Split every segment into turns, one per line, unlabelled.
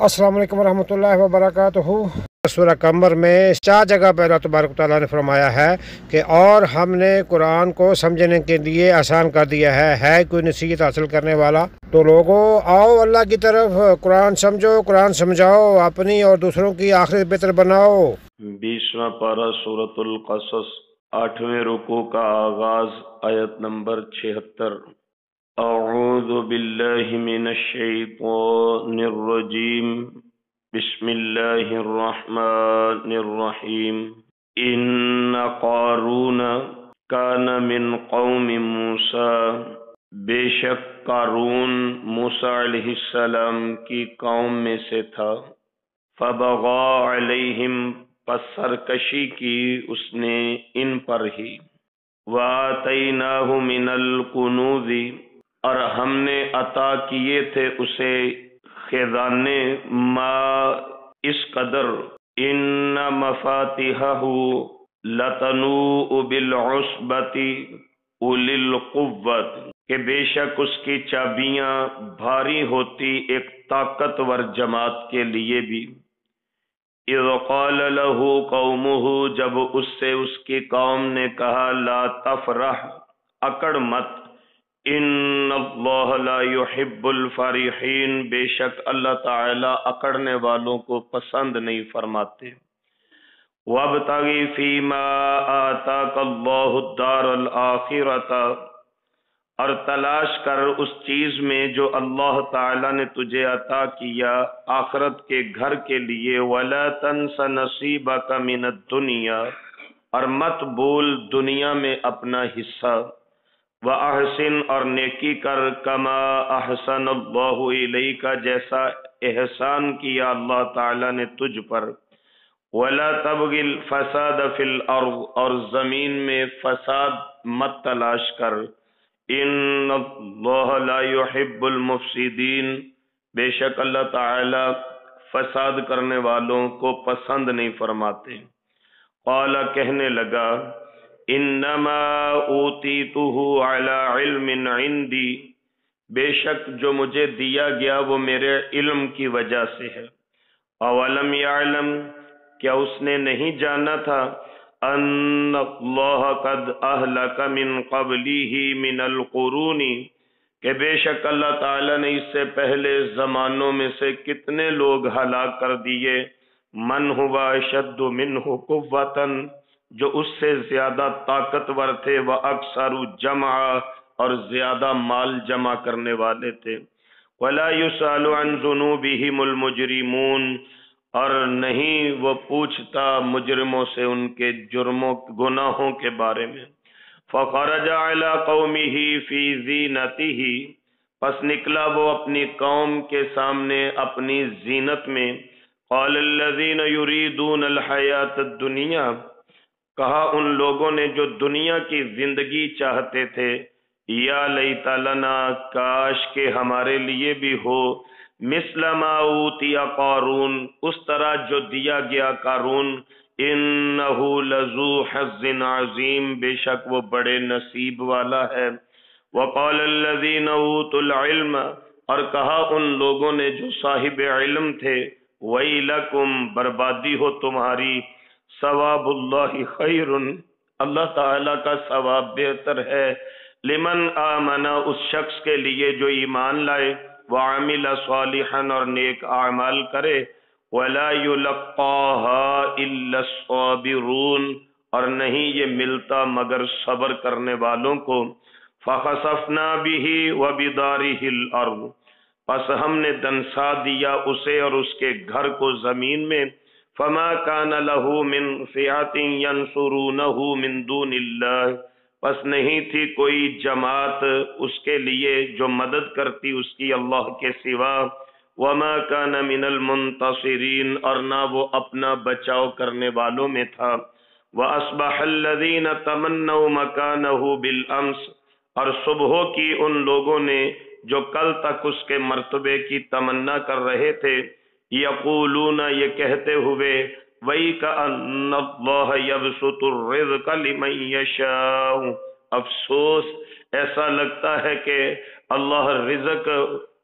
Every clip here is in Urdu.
السلام علیکم ورحمۃ اللہ وبرکاتہ۔ سورہ قمر میں 4 جگہ پہ اللہ تبارک و تعالیٰ نے فرمایا ہے کہ اور ہم نے قرآن کو سمجھنے کے لیے آسان کر دیا ہے کوئی نصیحت حاصل کرنے والا؟ تو لوگوں آؤ اللہ کی طرف، قرآن سمجھو، قرآن سمجھاؤ، اپنی اور دوسروں کی آخرت بہتر بناؤ۔
20واں پارہ سورۃ القصص، 8ویں رکوع کا آغاز، آیت نمبر 76۔ اعوذ باللہ من الشیطان الرجیم، بسم اللہ الرحمن الرحیم۔ ان قارون کان من قوم موسیٰ، بے شک قارون موسیٰ علیہ السلام کی قوم میں سے تھا۔ فبغى علیہم، پس سرکشی کی اس نے ان پر ہی۔ وآتیناہ من الکنوز، اور ہم نے عطا کیے تھے اسے خزانے، ما اس قدر، ان مفاتیحہ لتنوء بالعصبۃ اولی القوۃ، کہ بے شک اس کی چابیاں بھاری ہوتی ایک طاقتور جماعت کے لیے بھی۔ اذ قال له قومہ، جب اس سے اس کی قوم نے کہا، لا تفرح، اکڑ مت، ان اللہ لا يحب الفرحین، بے شک اللہ تعالی اکڑنے والوں کو پسند نہیں فرماتے۔ وابتغ فیما آتاک اللہ الدار الآخرۃ، اور تلاش کر اس چیز میں جو اللہ تعالی نے تجھے عطا کیا آخرت کے گھر کے لیے۔ ولا تنس نصیبک من الدنیا، اور مت بھول دنیا میں اپنا حصہ۔ وَأَحْسِنْ، اور نیکی کر، کما احسن اللہ الیک، جیسا احسان کیا اللہ تعالی نے تجھ پر۔ وَلَا تَبْغِ الْفَسَادَ فِي الْأَرْضِ، اور زمین میں فساد مت تلاش کر۔ ان اللہ لا يحب المفسدین، بے شک اللہ تعالی فساد کرنے والوں کو پسند نہیں فرماتے۔ قال، کہنے لگا، انما اوتیتہ علی علم عندی، بے شک جو مجھے دیا گیا وہ میرے علم کی وجہ سے ہے۔ اولم یعلم، کیا اس نے نہیں جانا تھا، ان اللہ قد اہلک من قبلہ من القرون، کہ بے شک اللہ تعالی نے اس سے پہلے زمانوں میں سے کتنے لوگ ہلاک کر دیے۔ من ہوا اشد منہ قوۃ، جو اس سے زیادہ طاقتور تھے، وہ اکثر جمع، اور زیادہ مال جمع کرنے والے تھے۔ ولا یسأل عن ذنوبہم المجرمون، اور نہیں وہ پوچھتا مجرموں سے ان کے جرموں گناہوں کے بارے میں۔ فخرج علی قومہ فی زینتہ، پس نکلا وہ اپنی قوم کے سامنے اپنی زینت میں۔ قال الذین یریدون الحیاۃ الدنیا، کہا ان لوگوں نے جو دنیا کی زندگی چاہتے تھے، یا لیت لنا، کاش کہ ہمارے لیے بھی ہو، مثل ما اوتی قارون، اس طرح جو دیا گیا قارون، انہ لذو حظ عظیم، بے شک وہ بڑے نصیب والا ہے۔ وقال الذین اوتوا العلم، اور کہا ان لوگوں نے جو صاحب علم تھے، ویلکم، بربادی ہو تمہاری، ثواب اللہ خیر، اللہ تعالی کا ثواب بہتر ہے، لمن آمن، اس شخص کے لیے جو ایمان لائے، وعمل صالحا، اور نیک اعمال کرے، ولا یلقاها الا الصابرون، اور نہیں یہ ملتا مگر صبر کرنے والوں کو۔ فخسفنا به وبداره الارض، پس ہم نے دنسا دیا اسے اور اس کے گھر کو زمین میں۔ فما كان له من فئة ينصرونه من دون اللہ، پس نہیں تھی کوئی جماعت اس کے لیے جو مدد کرتی اس کی اللہ کے سوا۔ وما كان من المنتصرین، اور نہ وہ اپنا بچاؤ کرنے والوں میں تھا۔ وأصبح الذين تمنوا مكانه بالأمس، اور صبح کی ان لوگوں نے جو کل تک اس کے مرتبے کی تمنا کر رہے تھے، یقولون، یہ کہتے ہوئے، وَيْكَأَنَّ اللَّهَ يَبْسُطُ الرِّزْقَ لِمَن يَشَاءُ، افسوس، ایسا لگتا ہے کہ اللہ رزق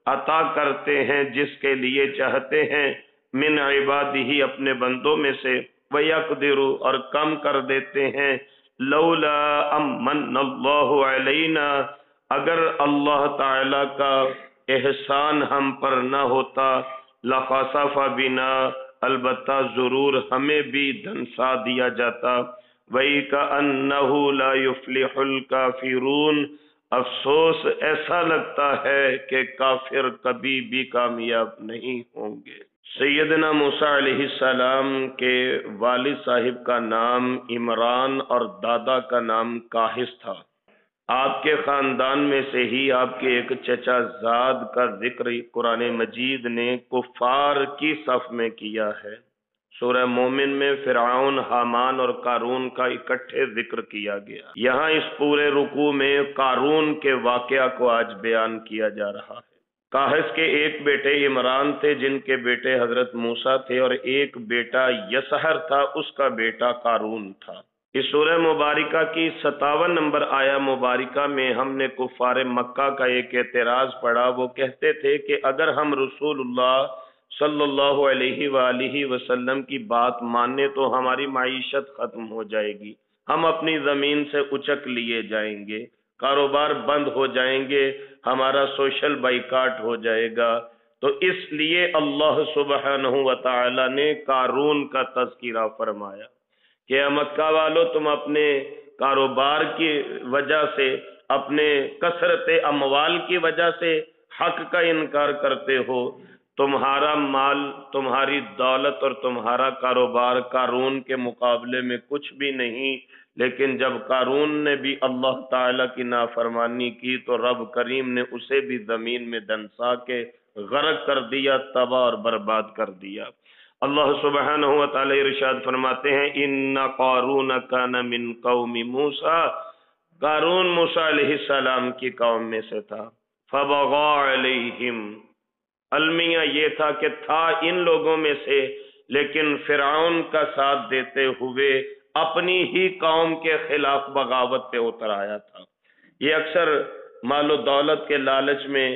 عطا کرتے ہیں جس کے لیے چاہتے ہیں، من عبادہ اپنے بندوں میں سے، ویقدر اور کم کر دیتے ہیں، لولا امن اللہ علینا اگر اللہ تعالی کا احسان ہم پر نہ ہوتا، لخسف بنا البتہ ضرور ہمیں بھی دھنسا دیا جاتا، وَإِكَأَنَّهُ لَا يُفْلِحُ الْكَافِرُونَ افسوس ایسا لگتا ہے کہ کافر کبھی بھی کامیاب نہیں ہوں گے۔ سیدنا موسیٰ علیہ السلام کے والد صاحب کا نام عمران اور دادا کا نام کاہس تھا۔ آپ کے خاندان میں سے ہی آپ کے ایک چچا زاد کا ذکر قرآن مجید نے کفار کی صف میں کیا ہے۔ سورہ مومن میں فرعون، حامان اور قارون کا اکٹھے ذکر کیا گیا۔ یہاں اس پورے رکوع میں قارون کے واقعہ کو آج بیان کیا جا رہا ہے۔ کاہس کے ایک بیٹے عمران تھے جن کے بیٹے حضرت موسیٰ تھے، اور ایک بیٹا یسہر تھا، اس کا بیٹا قارون تھا۔ اس سورہ مبارکہ کی 57 نمبر آیہ مبارکہ میں ہم نے کفار مکہ کا ایک اعتراض پڑھا۔ وہ کہتے تھے کہ اگر ہم رسول اللہ صلی اللہ علیہ وآلہ وسلم کی بات ماننے تو ہماری معیشت ختم ہو جائے گی، ہم اپنی زمین سے اچک لیے جائیں گے، کاروبار بند ہو جائیں گے، ہمارا سوشل بائیکاٹ ہو جائے گا۔ تو اس لیے اللہ سبحانہ وتعالی نے قارون کا تذکرہ فرمایا کہ مکہ والو تم اپنے کاروبار کی وجہ سے، اپنے کثرت اموال کی وجہ سے حق کا انکار کرتے ہو، تمہارا مال، تمہاری دولت اور تمہارا کاروبار قارون کے مقابلے میں کچھ بھی نہیں، لیکن جب قارون نے بھی اللہ تعالی کی نافرمانی کی تو رب کریم نے اسے بھی زمین میں دنسا کے غرق کر دیا، تباہ اور برباد کر دیا۔ اللہ سبحانہ وتعالی ارشاد فرماتے ہیں ان قارون کان من قوم موسیٰ، قارون موسیٰ علیہ السلام کی قوم میں سے تھا، فبغى علیہم، المیہ یہ تھا کہ تھا ان لوگوں میں سے، لیکن فرعون کا ساتھ دیتے ہوئے اپنی ہی قوم کے خلاف بغاوت پہ اتر آیا تھا۔ یہ اکثر مال و دولت کے لالچ میں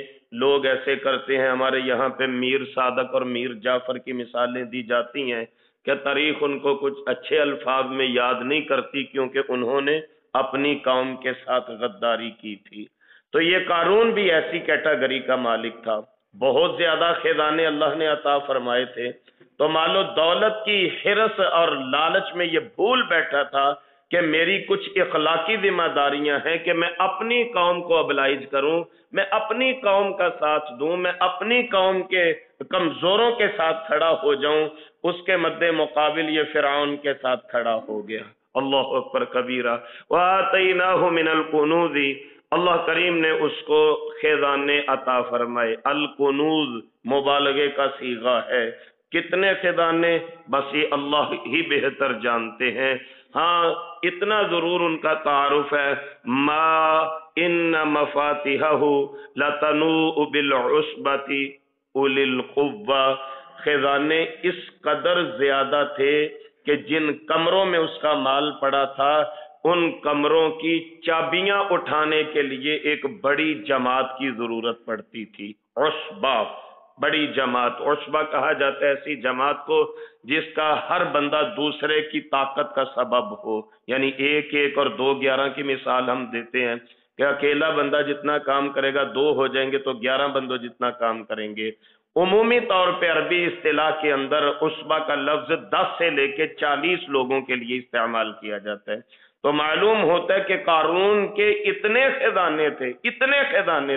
لوگ ایسے کرتے ہیں۔ ہمارے یہاں پہ میر صادق اور میر جعفر کی مثالیں دی جاتی ہیں کہ تاریخ ان کو کچھ اچھے الفاظ میں یاد نہیں کرتی کیونکہ انہوں نے اپنی قوم کے ساتھ غداری کی تھی۔ تو یہ قارون بھی ایسی کیٹاگری کا مالک تھا، بہت زیادہ خزانے اللہ نے عطا فرمائے تھے، تو مال و دولت کی حرص اور لالچ میں یہ بھول بیٹھا تھا کہ میری کچھ اخلاقی ذمہ داریاں ہیں کہ میں اپنی قوم کو ابلائج کروں، میں اپنی قوم کا ساتھ دوں، میں اپنی قوم کے کمزوروں کے ساتھ کھڑا ہو جاؤں۔ اس کے مد مقابل یہ فرعون کے ساتھ کھڑا ہو گیا۔ اللہ اکبر کبیرہ۔ وَآتَيْنَاهُ مِنَ الْكُنُوزِ، اللہ کریم نے اس کو خزانے عطا فرمائے۔ الکنوز مبالغے کا صیغہ ہے۔ کتنے خزانے بس یہ اللہ ہی بہتر جانتے ہیں۔ ہاں اتنا ضرور ان کا تعارف ہے، ما ان مفاتیحہ لتنوء بالعصبۃ اولی القوہ، خزانے اس قدر زیادہ تھے کہ جن کمروں میں اس کا مال پڑا تھا ان کمروں کی چابیاں اٹھانے کے لیے ایک بڑی جماعت کی ضرورت پڑتی تھی۔ عصبہ، بڑی جماعت، عصبہ کہا جاتا ہے ایسی جماعت کو جس کا ہر بندہ دوسرے کی طاقت کا سبب ہو، یعنی ایک ایک اور 2 11 کی مثال ہم دیتے ہیں کہ اکیلا بندہ جتنا کام کرے گا 2 ہو جائیں گے تو 11 بندوں جتنا کام کریں گے۔ عمومی طور پہ عربی اصطلاح کے اندر عصبہ کا لفظ 10 سے لے کے 40 لوگوں کے لیے استعمال کیا جاتا ہے۔ تو معلوم ہوتا ہے کہ قارون کے اتنے خزانے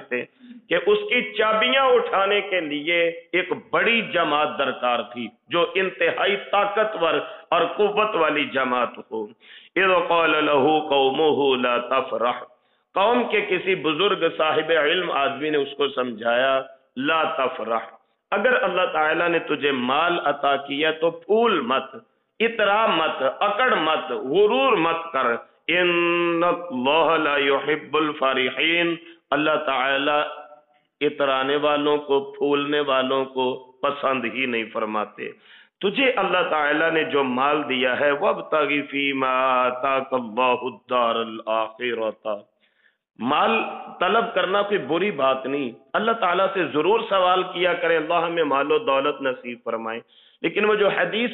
تھے کہ اس کی چابیاں اٹھانے کے لیے ایک بڑی جماعت درکار تھی جو انتہائی طاقتور اور قوت والی جماعت ہو۔ اذ قال له قومه لا تفرح، قوم کے کسی بزرگ صاحب علم آدمی نے اس کو سمجھایا، لا تفرح، اگر اللہ تعالیٰ نے تجھے مال عطا کیا تو پھول مت، اترا مت، اکڑ مت، غرور مت کر، ان اللہ لا يحب الفرحین، اللہ تعالی اترانے والوں کو، پھولنے والوں کو پسند ہی نہیں فرماتے۔ تجھے اللہ تعالی نے جو مال دیا ہے وَابْتَغِ فِي مَا آتَاكَ اللَّهُ الدَّارَ الْآخِرَةَ، مال طلب کرنا کوئی بری بات نہیں، اللہ تعالیٰ سے ضرور سوال کیا کرے اللہ ہمیں مال و دولت نصیب فرمائے، لیکن وہ جو حدیث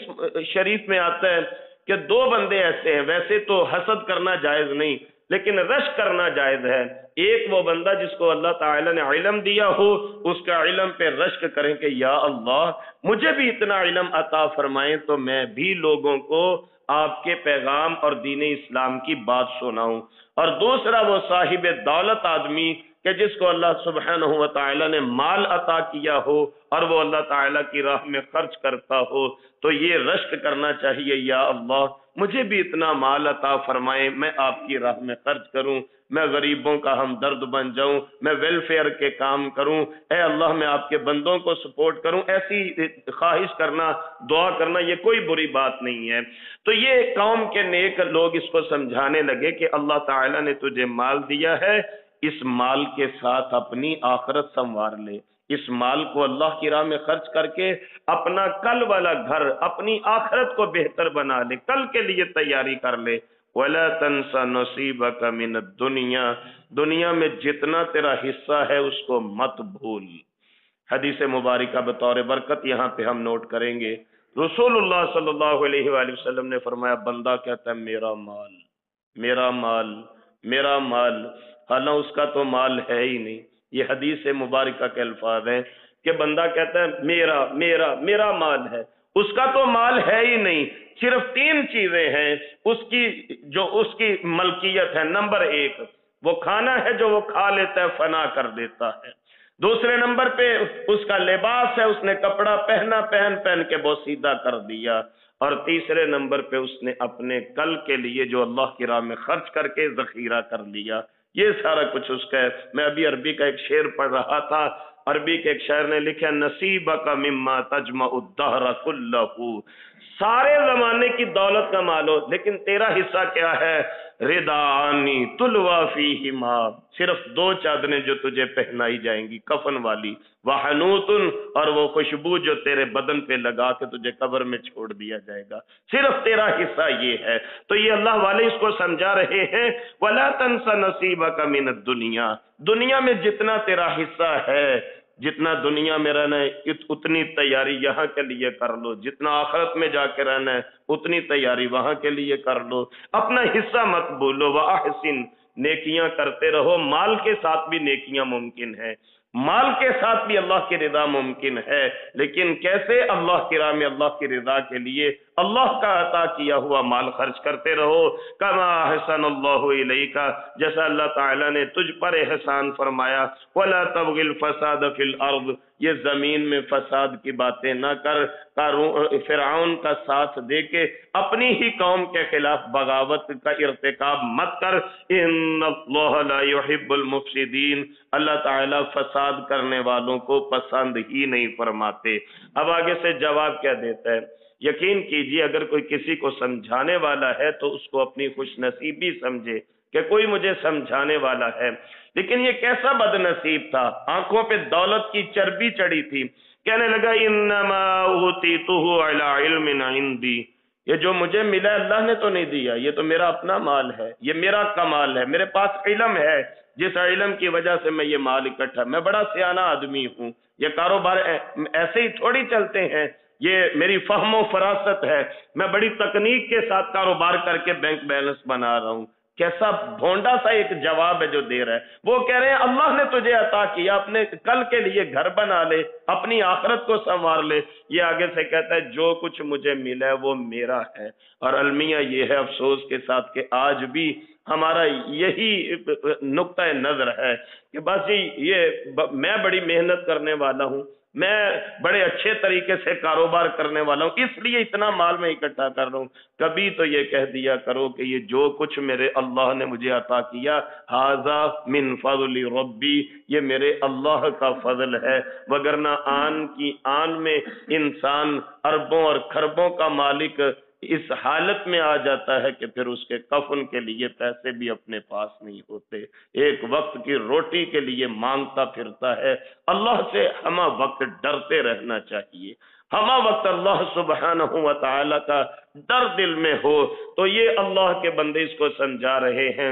شریف میں آتا ہے کہ دو بندے ایسے ہیں، ویسے تو حسد کرنا جائز نہیں لیکن رشک کرنا جائز ہے۔ ایک وہ بندہ جس کو اللہ تعالیٰ نے علم دیا ہو، اس کا علم پہ رشک کریں کہ یا اللہ مجھے بھی اتنا علم عطا فرمائیں تو میں بھی لوگوں کو آپ کے پیغام اور دین اسلام کی بات سناؤں۔ اور دوسرا وہ صاحب دولت آدمی کہ جس کو اللہ سبحانہ و تعالی نے مال عطا کیا ہو اور وہ اللہ تعالیٰ کی راہ میں خرچ کرتا ہو، تو یہ رشک کرنا چاہیے یا اللہ مجھے بھی اتنا مال عطا فرمائیں، میں آپ کی راہ میں خرچ کروں، میں غریبوں کا ہمدرد بن جاؤں، میں ویلفیئر کے کام کروں، اے اللہ میں آپ کے بندوں کو سپورٹ کروں۔ ایسی خواہش کرنا، دعا کرنا یہ کوئی بری بات نہیں ہے۔ تو یہ قوم کے نیک لوگ اس کو سمجھانے لگے کہ اللہ تعالیٰ نے تجھے مال دیا ہے، اس مال کے ساتھ اپنی آخرت سنوار لے، اس مال کو اللہ کی راہ میں خرچ کر کے اپنا کل والا گھر، اپنی آخرت کو بہتر بنا لے، کل کے لیے تیاری کر لے۔ وَلَا تَنْسَ نَصِيبَكَ مِنَ الدُّنْيَا، دنیا میں جتنا تیرا حصہ ہے اس کو مت بھول۔ حدیث مبارکہ بطور برکت یہاں پہ ہم نوٹ کریں گے، رسول اللہ صلی اللہ علیہ وآلہ وسلم نے فرمایا بندہ کہتا ہے میرا مال، میرا مال، میرا مال، حالانکہ اس کا تو مال ہے ہی نہیں۔ یہ حدیث مبارکہ کے الفاظ ہیں کہ بندہ کہتا ہے میرا میرا میرا مال ہے، اس کا تو مال ہے ہی نہیں، صرف تین چیزیں ہیں اس کی ملکیت ہے۔ نمبر ایک، وہ کھانا ہے جو وہ کھا لیتا ہے فنا کر دیتا ہے۔ دوسرے نمبر پہ اس کا لباس ہے، اس نے کپڑا پہن کے بوسیدہ کر دیا۔ اور تیسرے نمبر پہ اس نے اپنے کل کے لیے جو اللہ کی راہ میں خرچ کر کے ذخیرہ کر لیا، یہ سارا کچھ اس کا ہے۔ میں ابھی عربی کا ایک شعر پڑھ رہا تھا، عربی کے ایک شاعر نے لکھا نصیبک مما تجمع الدہر کلہ، سارے زمانے کی دولت کا مالو لیکن تیرا حصہ کیا ہے؟ ردانی تلوا فیہما، صرف دو چادریں جو تجھے پہنائی جائیں گی کفن والی، وحنوتن، اور وہ خوشبو جو تیرے بدن پہ لگا کے تجھے قبر میں چھوڑ دیا جائے گا، صرف تیرا حصہ یہ ہے۔ تو یہ اللہ والے اس کو سمجھا رہے ہیں وَلَا تَنْسَ نَصِيبَكَ مِنَ الدُّنْيَا، دنیا میں جتنا تیرا حصہ ہے، جتنا دنیا میں رہنا ہے اتنی تیاری یہاں کے لیے کر لو، جتنا آخرت میں جا کے رہنا ہے اتنی تیاری وہاں کے لیے کر لو، اپنا حصہ مت بھولو، وَأَحْسِن، نیکیاں کرتے رہو۔ مال کے ساتھ بھی نیکیاں ممکن ہے، مال کے ساتھ بھی اللہ کی رضا ممکن ہے، لیکن کیسے؟ اللہ کی راہ میں اللہ کی رضا کے لیے اللہ کا عطا کیا ہوا مال خرچ کرتے رہو۔ کما احسن اللہ الیک، جیسا اللہ تعالیٰ نے تجھ پر احسان فرمایا۔ ولا تبغ الفساد فی الارض، یہ زمین میں فساد کی باتیں نہ کر، فرعون کا ساتھ دے کے اپنی ہی قوم کے خلاف بغاوت کا ارتکاب مت کر۔ ان اللہ لا يحب المفسدین، اللہ تعالیٰ فساد کرنے والوں کو پسند ہی نہیں فرماتے۔ اب آگے سے جواب کیا دیتا ہے؟ یقین کیجئے اگر کوئی کسی کو سمجھانے والا ہے تو اس کو اپنی خوش نصیبی سمجھے کہ کوئی مجھے سمجھانے والا ہے، لیکن یہ کیسا بد نصیب تھا، آنکھوں پہ دولت کی چربی چڑھی تھی، کہنے لگا انما اوتیتہ علی علم عندی، یہ جو مجھے ملا اللہ نے تو نہیں دیا، یہ تو میرا اپنا مال ہے، یہ میرا کمال ہے، میرے پاس علم ہے، جس علم کی وجہ سے میں یہ مال اکٹھا، میں بڑا سیانہ آدمی ہوں، یہ کاروبار ایسے ہی تھوڑی چلتے ہیں، یہ میری فہم و فراست ہے، میں بڑی تکنیک کے ساتھ کاروبار کر کے بینک بیلنس بنا رہا ہوں۔ کیسا بھونڈا سا ایک جواب ہے جو دے رہا ہے۔ وہ کہہ رہے ہیں اللہ نے تجھے عطا کیا، اپنے کل کے لیے گھر بنا لے، اپنی آخرت کو سنوار لے۔ یہ آگے سے کہتا ہے جو کچھ مجھے ملا ہے وہ میرا ہے۔ اور المیہ یہ ہے افسوس کے ساتھ کہ آج بھی ہمارا یہی نقطہ نظر ہے کہ بس یہ میں بڑی محنت کرنے والا ہوں، میں بڑے اچھے طریقے سے کاروبار کرنے والا ہوں، اس لیے اتنا مال میں اکٹھا کر رہا ہوں۔ کبھی تو یہ کہہ دیا کرو کہ یہ جو کچھ میرے اللہ نے مجھے عطا کیا ھذا من فضل ربی، یہ میرے اللہ کا فضل ہے، وگرنہ آن کی آن میں انسان اربوں اور کھربوں کا مالک اس حالت میں آ جاتا ہے کہ پھر اس کے کفن کے لیے پیسے بھی اپنے پاس نہیں ہوتے، ایک وقت کی روٹی کے لیے مانگتا پھرتا ہے۔ اللہ سے ہمہ وقت ڈرتے رہنا چاہیے، ہمہ وقت اللہ سبحانہ و تعالی کا ڈر دل میں ہو۔ تو یہ اللہ کے بندے اس کو سمجھا رہے ہیں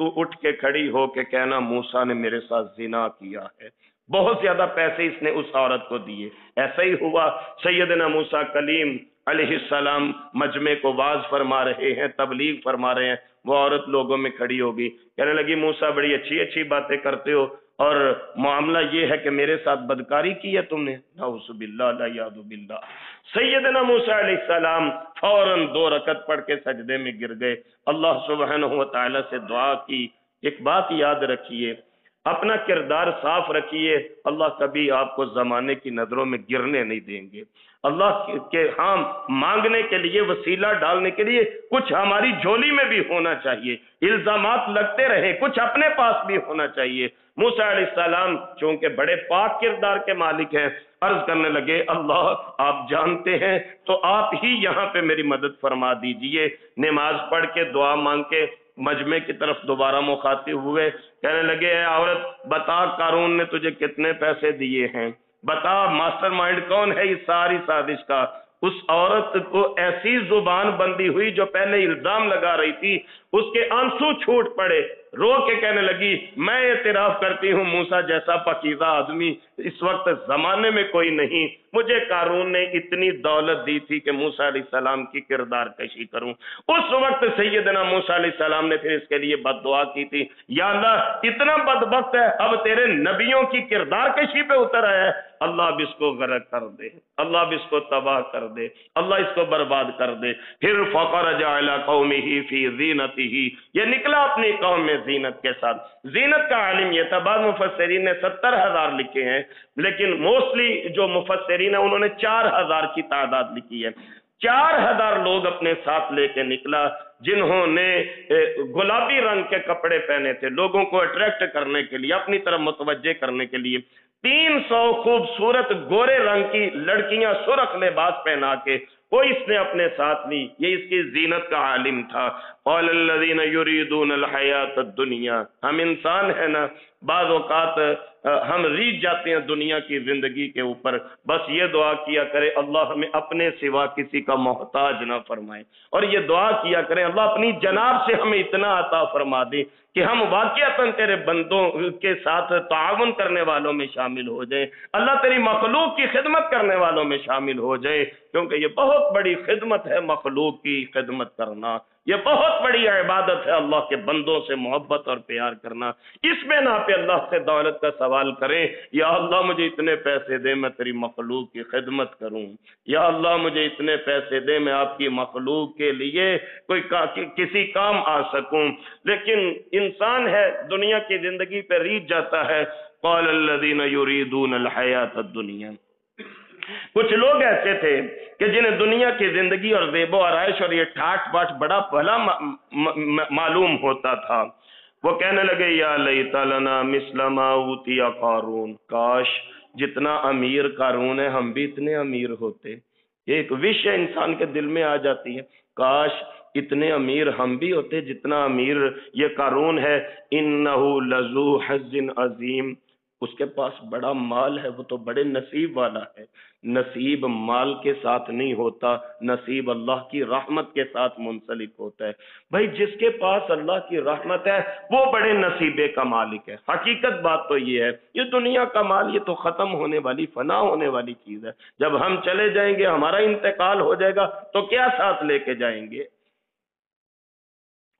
تو اٹھ کے کھڑی ہو کے کہنا موسیٰ نے میرے ساتھ زنا کیا ہے۔ بہت زیادہ پیسے اس نے اس عورت کو دیے۔ ایسا ہی ہوا، سیدنا موسیٰ کلیم علیہ السلام مجمع کو واز فرما رہے ہیں، تبلیغ فرما رہے ہیں، وہ عورت لوگوں میں کھڑی ہوگی، کہنے لگی موسیٰ بڑی اچھی اچھی باتیں کرتے ہو اور معاملہ یہ ہے کہ میرے ساتھ بدکاری کی ہے تم نے، نعوذ باللہ لا یعوذ باللہ۔ سیدنا موسیٰ علیہ السلام فوراً 2 رکعت پڑھ کے سجدے میں گر گئے، اللہ سبحانہ و تعالیٰ سے دعا کی۔ ایک بات یاد رکھیے، اپنا کردار صاف رکھیے، اللہ کبھی آپ کو زمانے کی نظروں میں گرنے نہیں دیں گے۔ اللہ کے ہاں مانگنے کے لیے، وسیلہ ڈالنے کے لیے کچھ ہماری جھولی میں بھی ہونا چاہیے، الزامات لگتے رہے کچھ اپنے پاس بھی ہونا چاہیے۔ موسیٰ علیہ السلام چونکہ بڑے پاک کردار کے مالک ہیں، عرض کرنے لگے اللہ آپ جانتے ہیں تو آپ ہی یہاں پہ میری مدد فرما دیجئے۔ نماز پڑھ کے دعا مانگ کے مجمع کی طرف دوبارہ مخاطب ہوئے، کہنے لگے اے عورت بتا قارون نے تجھے کتنے پیسے دیے ہیں، بتا ماسٹر مائنڈ کون ہے اس ساری سازش کا۔ اس عورت کو ایسی زبان بندی ہوئی جو پہلے الزام لگا رہی تھی، اس کے آنسو چھوٹ پڑے، رو کے کہنے لگی میں اعتراف کرتی ہوں موسیٰ جیسا پاکیزہ آدمی اس وقت زمانے میں کوئی نہیں، مجھے قارون نے اتنی دولت دی تھی کہ موسیٰ علیہ السلام کی کردار کشی کروں۔ اس وقت سیدنا موسیٰ علیہ السلام نے پھر اس کے لیے بد دعا کی تھی، یا اللہ اتنا بدبخت ہے اب تیرے نبیوں کی کردار کشی پہ اتر آیا ہے، اللہ اب اس کو غرق کر دے، اللہ اب اس کو تباہ کر دے، اللہ اس کو برباد کر دے۔ پھر فخرج علی قومہ فی زینتہ، یہ نکلا اپنی قوم میں زینت کے ساتھ۔ زینت کا عالم یہ تھا، بعض مفسرین نے 70,000 لکھے ہیں، لیکن موسٹلی جو مفسرین ہیں انہوں نے 4,000 کی تعداد لکھی ہے۔ 4,000 لوگ اپنے ساتھ لے کے نکلا، جنہوں نے گلابی رنگ کے کپڑے پہنے تھے، لوگوں کو اٹریکٹ کرنے کے لیے، اپنی طرف متوجہ کرنے کے لیے۔ 300 خوبصورت گورے رنگ کی لڑکیاں سرخ لباس پہنا کے وہ اس نے اپنے ساتھ لی، یہ اس کی زینت کا عالم تھا۔ قال الذین یریدون الحیات الدنیا، ہم انسان ہیں نا، بعض اوقات ہم ریجھ جاتے ہیں دنیا کی زندگی کے اوپر، بس یہ دعا کیا کرے اللہ ہمیں اپنے سوا کسی کا محتاج نہ فرمائے، اور یہ دعا کیا کریں اللہ اپنی جناب سے ہمیں اتنا عطا فرما دے کہ ہم واقعتاً تیرے بندوں کے ساتھ تعاون کرنے والوں میں شامل ہو جائیں، اللہ تیری مخلوق کی خدمت کرنے والوں میں شامل ہو جائے، کیونکہ یہ بہت بڑی خدمت ہے مخلوق کی خدمت کرنا، یہ بہت بڑی عبادت ہے اللہ کے بندوں سے محبت اور پیار کرنا۔ اس میں نہ پہ اللہ سے دولت کا سوال کریں، یا اللہ مجھے اتنے پیسے دے میں تیری مخلوق کی خدمت کروں، یا اللہ مجھے اتنے پیسے دے میں آپ کی مخلوق کے لیے کسی کام آ سکوں، لیکن انسان ہے دنیا کی زندگی پہ ریجھ جاتا ہے۔ قال الذین یریدون الحیات الدنیا، کچھ لوگ ایسے تھے کہ جنہیں دنیا کی زندگی اور زیب و آرائش اور یہ ٹھاٹ باٹ بڑا بھلا معلوم ہوتا تھا، وہ کہنے لگے یا لیت لنا مثل ما اوتی قارون، کاش جتنا امیر قارون ہے ہم بھی اتنے امیر ہوتے۔ ایک وش انسان کے دل میں آ جاتی ہے، کاش اتنے امیر ہم بھی ہوتے جتنا امیر یہ قارون ہے۔ انہ لذو حظ عظیم، اس کے پاس بڑا مال ہے، وہ تو بڑے نصیب والا ہے۔ نصیب مال کے ساتھ نہیں ہوتا، نصیب اللہ کی رحمت کے ساتھ منسلک ہوتا ہے۔ بھائی جس کے پاس اللہ کی رحمت ہے وہ بڑے نصیبے کا مالک ہے۔ حقیقت بات تو یہ ہے، یہ دنیا کا مال یہ تو ختم ہونے والی، فنا ہونے والی چیز ہے۔ جب ہم چلے جائیں گے، ہمارا انتقال ہو جائے گا تو کیا ساتھ لے کے جائیں گے؟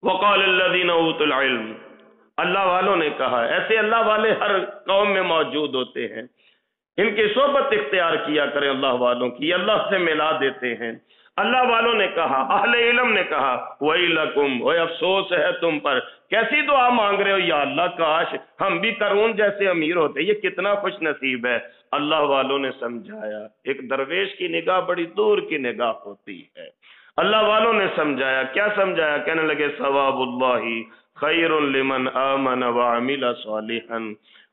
وقال الذین اوتوا العلم، اللہ والوں نے کہا، ایسے اللہ والے ہر قوم میں موجود ہوتے ہیں، ان کی صحبت اختیار کیا کریں اللہ والوں کی، اللہ سے ملا دیتے ہیں۔ اللہ والوں نے کہا، اہل علم نے کہا ویلکم، اوے افسوس ہے تم پر، کیسی دعا مانگ رہے ہو یا اللہ کاش ہم بھی قارون جیسے امیر ہوتے، یہ کتنا خوش نصیب ہے۔ اللہ والوں نے سمجھایا، ایک درویش کی نگاہ بڑی دور کی نگاہ ہوتی ہے۔ اللہ والوں نے سمجھایا، کیا سمجھایا؟ کہنے لگے ثواب اللہ خیر لمن آمن وعمل صالحا،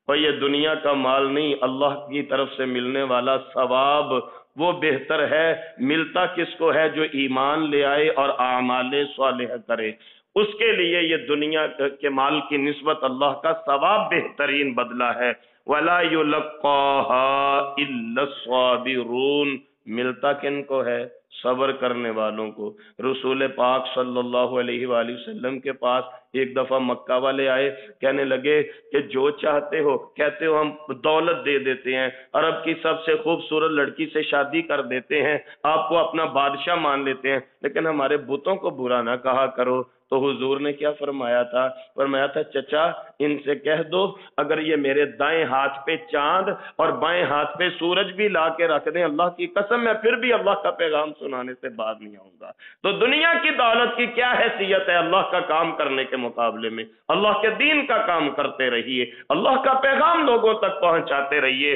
اور یہ دنیا کا مال نہیں، اللہ کی طرف سے ملنے والا ثواب وہ بہتر ہے۔ ملتا کس کو ہے؟ جو ایمان لے آئے اور اعمال صالح کرے، اس کے لیے یہ دنیا کے مال کی نسبت اللہ کا ثواب بہترین بدلہ ہے۔ وَلَا يُلَقَّاهَا إِلَّا الصَّابِرُونَ، ملتا کن کو ہے؟ صبر کرنے والوں کو۔ رسول پاک صلی اللہ علیہ وآلہ وسلم کے پاس ایک دفعہ مکہ والے آئے، کہنے لگے کہ جو چاہتے ہو، کہتے ہو ہم دولت دے دیتے ہیں، عرب کی سب سے خوبصورت لڑکی سے شادی کر دیتے ہیں، آپ کو اپنا بادشاہ مان لیتے ہیں، لیکن ہمارے بتوں کو برا نہ کہا کرو۔ تو حضور نے کیا فرمایا تھا؟ فرمایا تھا چچا ان سے کہہ دو اگر یہ میرے دائیں ہاتھ پہ چاند اور بائیں ہاتھ پہ سورج بھی لا کے رکھ دیں، اللہ کی قسم میں پھر بھی اللہ کا پیغام سنانے سے باز نہیں آؤں گا۔ تو دنیا کی دولت کی کیا حیثیت ہے اللہ کا کام کرنے کے مقابلے میں؟ اللہ کے دین کا کام کرتے رہیے، اللہ کا پیغام لوگوں تک پہنچاتے رہیے۔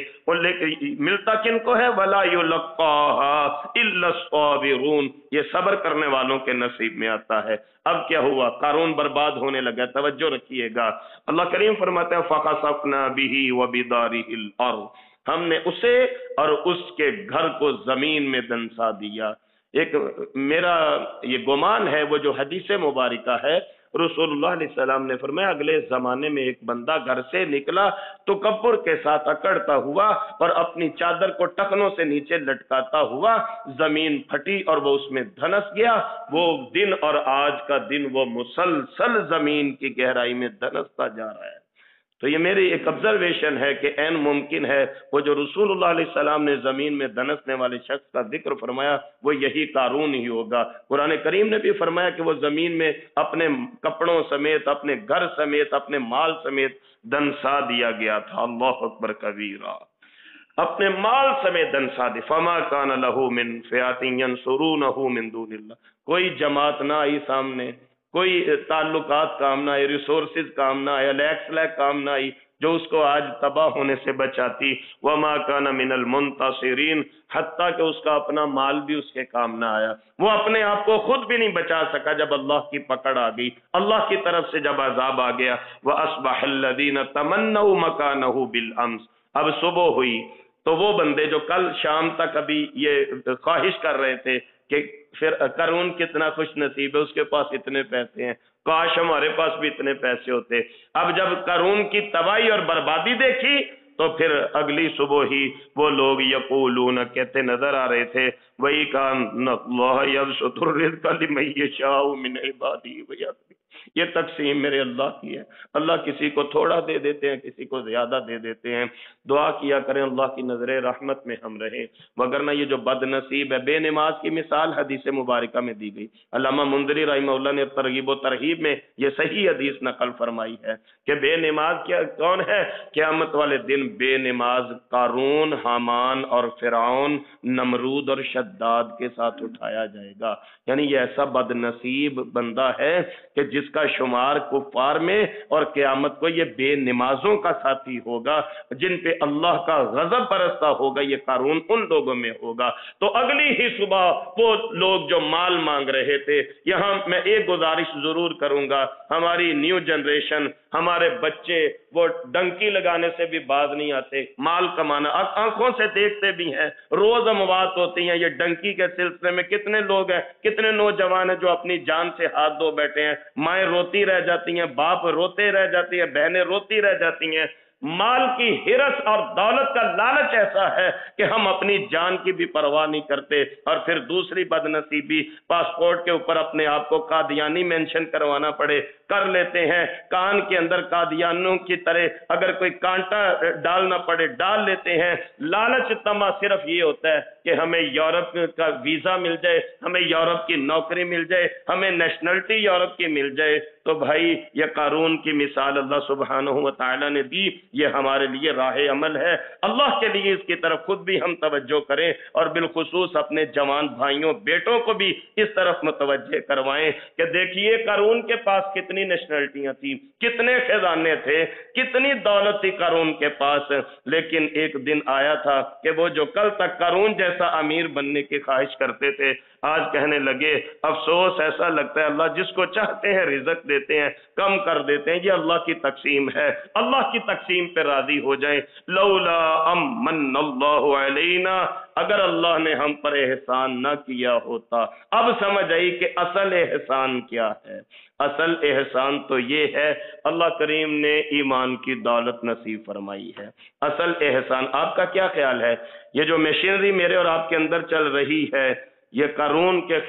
ملتا کن کو ہے؟ وَلَا يُلَقَّاهَا إِلَّا الصَّابِرُونَ، یہ صبر کرنے والوں کے نصیب میں آتا ہے۔ اب کیا ہوا؟ قارون برباد ہونے لگا، توجہ رکھیے گا۔ اللہ کریم فرماتے ہیں فَخَسَفْنَا بِهِ وَبِدَارِهِ الْأَرْضِ، ہم نے اسے اور اس کے گھر کو زمین میں دنسا دیا۔ ایک میرا یہ گمان ہے، وہ جو حدیث مبارکہ ہے، رسول اللہ علیہ السلام نے فرمایا اگلے زمانے میں ایک بندہ گھر سے نکلا تکبر کے ساتھ اکڑتا ہوا اور اپنی چادر کو ٹخنوں سے نیچے لٹکاتا ہوا، زمین پھٹی اور وہ اس میں دھنس گیا۔ وہ دن اور آج کا دن وہ مسلسل زمین کی گہرائی میں دھنستا جا رہا ہے۔ تو یہ میری ایک آبزرویشن ہے کہ این ممکن ہے وہ جو رسول اللہ علیہ السلام نے زمین میں دنسنے والے شخص کا ذکر فرمایا وہ یہی قارون ہی ہوگا۔ قرآن کریم نے بھی فرمایا کہ وہ زمین میں اپنے کپڑوں سمیت، اپنے گھر سمیت، اپنے مال سمیت دنسا دیا گیا تھا۔ اللہ اکبر کبیرہ، اپنے مال سمیت دنسا دی۔ فما کان لہ من فئۃ ینصرونہ من دون اللہ، کوئی جماعت نہ آئی سامنے، کوئی تعلقات کام نہ آئی، ریسورسز کام نہ آئی، الیکس کام نہ آئی جو اس کو آج تباہ ہونے سے بچاتی۔ وما کان من المنتصرین، حتیٰ کہ اس کا اپنا مال بھی اس کے کام نہ آیا، وہ اپنے آپ کو خود بھی نہیں بچا سکا جب اللہ کی پکڑ آ گئی، اللہ کی طرف سے جب عذاب آ گیا۔ وَأَصْبَحَ الَّذِينَ تَمَنَّوْا مَكَانَهُ بِالْأَمْسِ، اب صبح ہوئی تو وہ بندے جو کل شام تک ابھی یہ خواہش کر رہے تھے کہ پھر قارون کتنا خوش نصیب ہے، اس کے پاس اتنے پیسے ہیں، کاش ہمارے پاس بھی اتنے پیسے ہوتے۔ اب جب قارون کی تباہی اور بربادی دیکھی تو پھر اگلی صبح ہی وہ لوگ یقولون کہتے نظر آ رہے تھے وَإِكَانَ اللَّهَ يَبْسُطُ الرِّزْقَ لِمَن يَشَاءُ مِنْ عِبَادِهِ وَيَقْدِرُ، یہ تقسیم میرے اللہ کی ہے، اللہ کسی کو تھوڑا دے دیتے ہیں، کسی کو زیادہ دے دیتے ہیں۔ دعا کیا کریں اللہ کی نظر رحمت میں ہم رہیں، وگرنہ یہ جو بد نصیب ہے، بے نماز کی مثال حدیث مبارکہ میں دی گئی۔ علامہ منذری رحمہ اللہ نے ترغیب و ترہیب میں یہ صحیح حدیث نقل فرمائی ہے کہ بے نماز کیا کون ہے؟ قیامت والے دن بے نماز قارون، حامان اور فرعون، نمرود اور شداد کے ساتھ اٹھایا جائے گا۔ یعنی یہ ایسا بد نصیب بندہ ہے کہ جس کا شمار کفار میں اور قیامت کو یہ بے نمازوں کا ساتھی ہوگا، جن پہ اللہ کا غضب برستا ہوگا، یہ قارون ان لوگوں میں ہوگا۔ تو اگلی ہی صبح وہ لوگ جو مال مانگ رہے تھے، یہاں میں ایک گزارش ضرور کروں گا، ہماری نیو جنریشن، ہمارے بچے وہ ڈنکی لگانے سے بھی باز نہیں آتے، مال کمانا آنکھوں سے دیکھتے بھی ہیں، روز اموات ہوتی ہیں۔ یہ ڈنکی کے سلسلے میں کتنے لوگ ہیں، کتنے نوجوان ہیں جو اپنی جان سے ہاتھ دھو بیٹھے ہیں، مائیں روتی رہ جاتی ہیں، باپ روتے رہ جاتی ہیں، بہنیں روتی رہ جاتی ہیں۔ مال کی ہرس اور دولت کا لالچ ایسا ہے کہ ہم اپنی جان کی بھی پرواہ نہیں کرتے۔ اور پھر دوسری بد نصیبی، پاسپورٹ کے اوپر اپنے آپ کو قادیانی مینشن کروانا پڑے، کر لیتے ہیں، کان کے اندر قادیانوں کی طرح اگر کوئی کانٹا ڈالنا پڑے ڈال لیتے ہیں۔ لالچ تما صرف یہ ہوتا ہے کہ ہمیں یورپ کا ویزا مل جائے، ہمیں یورپ کی نوکری مل جائے، ہمیں نیشنلٹی یورپ کی مل جائے۔ تو بھائی یہ قارون کی مثال اللہ سبحانہ و تعالی نے دی، یہ ہمارے لیے راہ عمل ہے۔ اللہ کے لیے اس کی طرف خود بھی ہم توجہ کریں اور بالخصوص اپنے جوان بھائیوں بیٹوں کو بھی اس طرف متوجہ کروائیں کہ دیکھیے قارون کے پاس کتنی نیشنلٹیاں تھیں، کتنے خزانے تھے، کتنی دولت تھی قارون کے پاس، لیکن ایک دن آیا تھا کہ وہ جو کل تک قارون جیسا امیر بننے کی خواہش کرتے تھے، آج کہنے لگے افسوس، ایسا لگتا ہے اللہ جس کو چاہتے ہیں رزق دیتے ہیں، کم کر دیتے ہیں، یہ اللہ کی تقسیم ہے، اللہ کی تقسیم پہ راضی ہو جائیں۔ لولا امن اللہ علینا، اگر اللہ نے ہم پر احسان نہ کیا ہوتا۔ اب سمجھ آئی کہ اصل احسان کیا ہے۔ اصل احسان تو یہ ہے اللہ کریم نے ایمان کی دولت نصیب فرمائی ہے۔ اصل احسان آپ کا کیا خیال ہے؟ یہ جو مشینری میرے اور آپ کے اندر چل رہی ہے، یہ قارون کے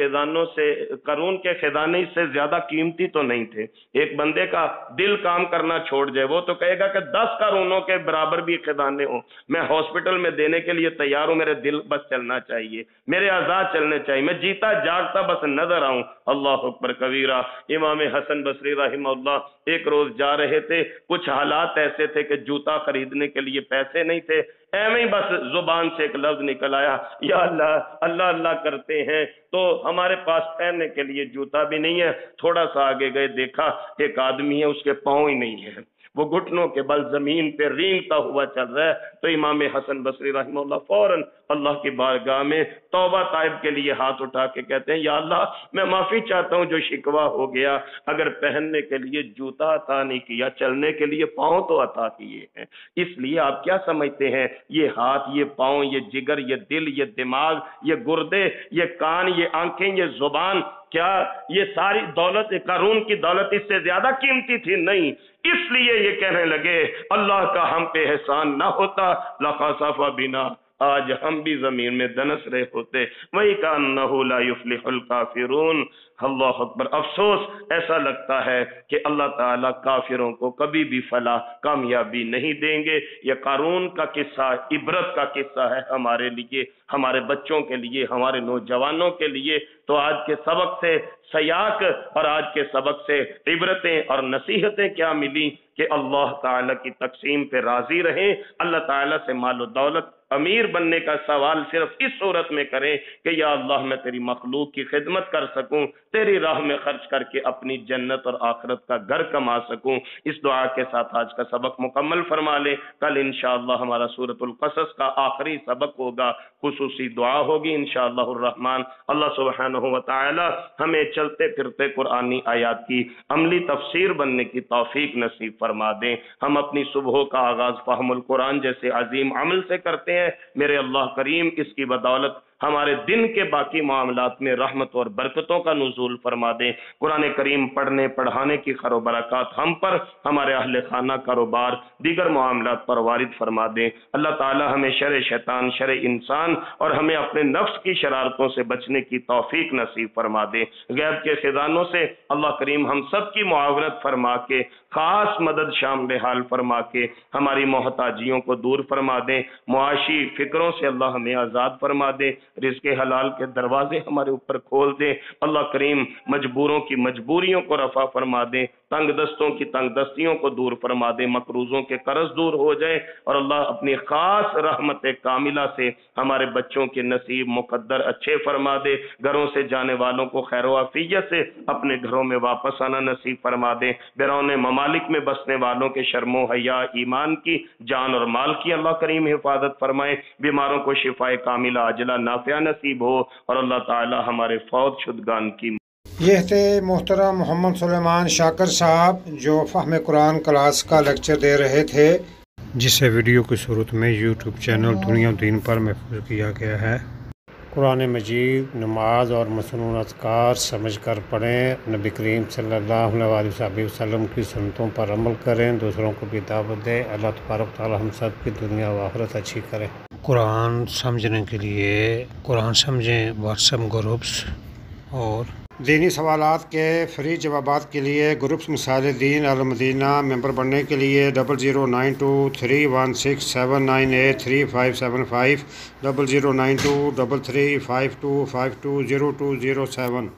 خزانے سے زیادہ قیمتی تو نہیں تھے۔ ایک بندے کا دل کام کرنا چھوڑ جائے، وہ تو کہے گا کہ 10 قارونوں کے برابر بھی خزانے ہوں، میں ہاسپٹل میں دینے کے لیے تیار ہوں، میرے دل بس چلنا چاہیے، میرے اعضاء چلنے چاہیے، میں جیتا جاگتا بس نظر آؤں۔ اللہ اکبر کبیرہ۔ امام حسن بصری رحمہ اللہ ایک روز جا رہے تھے، کچھ حالات ایسے تھے کہ جوتا خریدنے کے لیے پیسے نہیں تھے، ایویں بس زبان سے ایک لفظ نکل آیا، یا اللہ، اللہ اللہ کرتے ہیں تو ہمارے پاس پہننے کے لیے جوتا بھی نہیں ہے۔ تھوڑا سا آگے گئے، دیکھا ایک آدمی ہے، اس کے پاؤں ہی نہیں ہے، وہ گھٹنوں کے بل زمین پہ رینگتا ہوا چل رہا ہے۔ تو امام حسن بصری رحمہ اللہ فوراً اللہ کی بارگاہ میں توبہ طائب کے لیے ہاتھ اٹھا کے کہتے ہیں، یا اللہ میں معافی چاہتا ہوں جو شکوہ ہو گیا، اگر پہننے کے لیے جوتا عطا نہیں کیا، چلنے کے لیے پاؤں تو عطا کیے ہیں۔ اس لیے آپ کیا سمجھتے ہیں یہ ہاتھ، یہ پاؤں، یہ جگر، یہ دل، یہ دماغ، یہ گردے، یہ کان، یہ آنکھیں، یہ زبان، کیا یہ ساری دولت قارون کی دولت اس سے زیادہ قیمتی تھی؟ نہیں۔ اس لیے یہ کہنے لگے اللہ کا ہم پہ احسان نہ ہوتا لخسف بنا، آج ہم بھی زمین میں دنس رہے ہوتے۔ وہی کأنہ لا یفلح الکافرون۔ اللہ اکبر۔ افسوس، ایسا لگتا ہے کہ اللہ تعالیٰ کافروں کو کبھی بھی فلاح کامیابی نہیں دیں گے۔ یہ قارون کا قصہ عبرت کا قصہ ہے ہمارے لیے، ہمارے بچوں کے لیے، ہمارے نوجوانوں کے لیے۔ تو آج کے سبق سے سیاق اور آج کے سبق سے عبرتیں اور نصیحتیں کیا ملی کہ اللہ تعالیٰ کی تقسیم پہ راضی رہیں، اللہ تعالیٰ سے مال و دولت امیر بننے کا سوال صرف اس صورت میں کریں کہ یا اللہ میں تیری مخلوق کی خدمت کر سکوں، تیری راہ میں خرچ کر کے اپنی جنت اور آخرت کا گھر کما سکوں۔ اس دعا کے ساتھ آج کا سبق مکمل فرما لیں۔ کل انشاءاللہ ہمارا سورۃ القصص کا آخری سبق ہوگا، خصوصی دعا ہوگی انشاءاللہ الرحمن۔ اللہ سبحانہ و تعالی ہمیں چلتے پھرتے قرآنی آیات کی عملی تفسیر بننے کی توفیق نصیب فرما دیں۔ ہم اپنی صبح کا آغاز فہم القرآن جیسے عظیم عمل سے کرتے ہیں، میرے اللہ کریم اس کی بدولت ہمارے دن کے باقی معاملات میں رحمت اور برکتوں کا نزول فرما دیں۔ قرآن کریم پڑھنے پڑھانے کی خیر و برکات ہم پر، ہمارے اہل خانہ، کاروبار، دیگر معاملات پر وارد فرما دیں۔ اللہ تعالی ہمیں شر شیطان، شر انسان اور ہمیں اپنے نفس کی شرارتوں سے بچنے کی توفیق نصیب فرما دیں۔ غیب کے خزانوں سے اللہ کریم ہم سب کی معاونت فرما کے، خاص مدد شامل حال فرما کے ہماری محتاجیوں کو دور فرما دیں۔ معاشی فکروں سے اللہ ہمیں آزاد فرما دیں۔ رزق حلال کے دروازے ہمارے اوپر کھول دیں۔ اللہ کریم مجبوروں کی مجبوریوں کو رفع فرما دیں، تنگ دستوں کی تنگ دستیوں کو دور فرما دیں، مقروضوں کے قرض دور ہو جائیں، اور اللہ اپنی خاص رحمت کاملہ سے ہمارے بچوں کے نصیب مقدر اچھے فرما دے۔ گھروں سے جانے والوں کو خیر و عافیت سے اپنے گھروں میں واپس آنا نصیب فرما دیں۔ بیرون ممالک میں بسنے والوں کے شرم و حیا، ایمان کی، جان اور مال کی اللہ کریم حفاظت فرمائے۔ بیماروں کو شفائے کاملہ عاجلہ نافعہ نصیب ہو، اور اللہ تعالی ہمارے فوت شدگان کی۔
یہ تھے محترم محمد سلیمان شاکر صاحب جو فہم قرآن کلاس کا لیکچر دے رہے تھے، جسے ویڈیو کی صورت میں یوٹیوب چینل دنیا دین پر محفوظ کیا گیا ہے۔ قرآن مجید، نماز اور مسنون اذکار سمجھ کر پڑھیں، نبی کریم صلی اللہ علیہ وسلم کی سنتوں پر عمل کریں، دوسروں کو بھی دعوت دیں۔ اللہ تبارک تعالی ہم سب کی دنیا و آخرت اچھی کرے۔ قرآن سمجھنے کے لیے قرآن سمجھیں واٹس ایپ گروپس، اور دینی سوالات کے فری جوابات کے لیے گروپس مثال دین المدینہ ممبر بننے کے لیے 00923167983575 00923352520207۔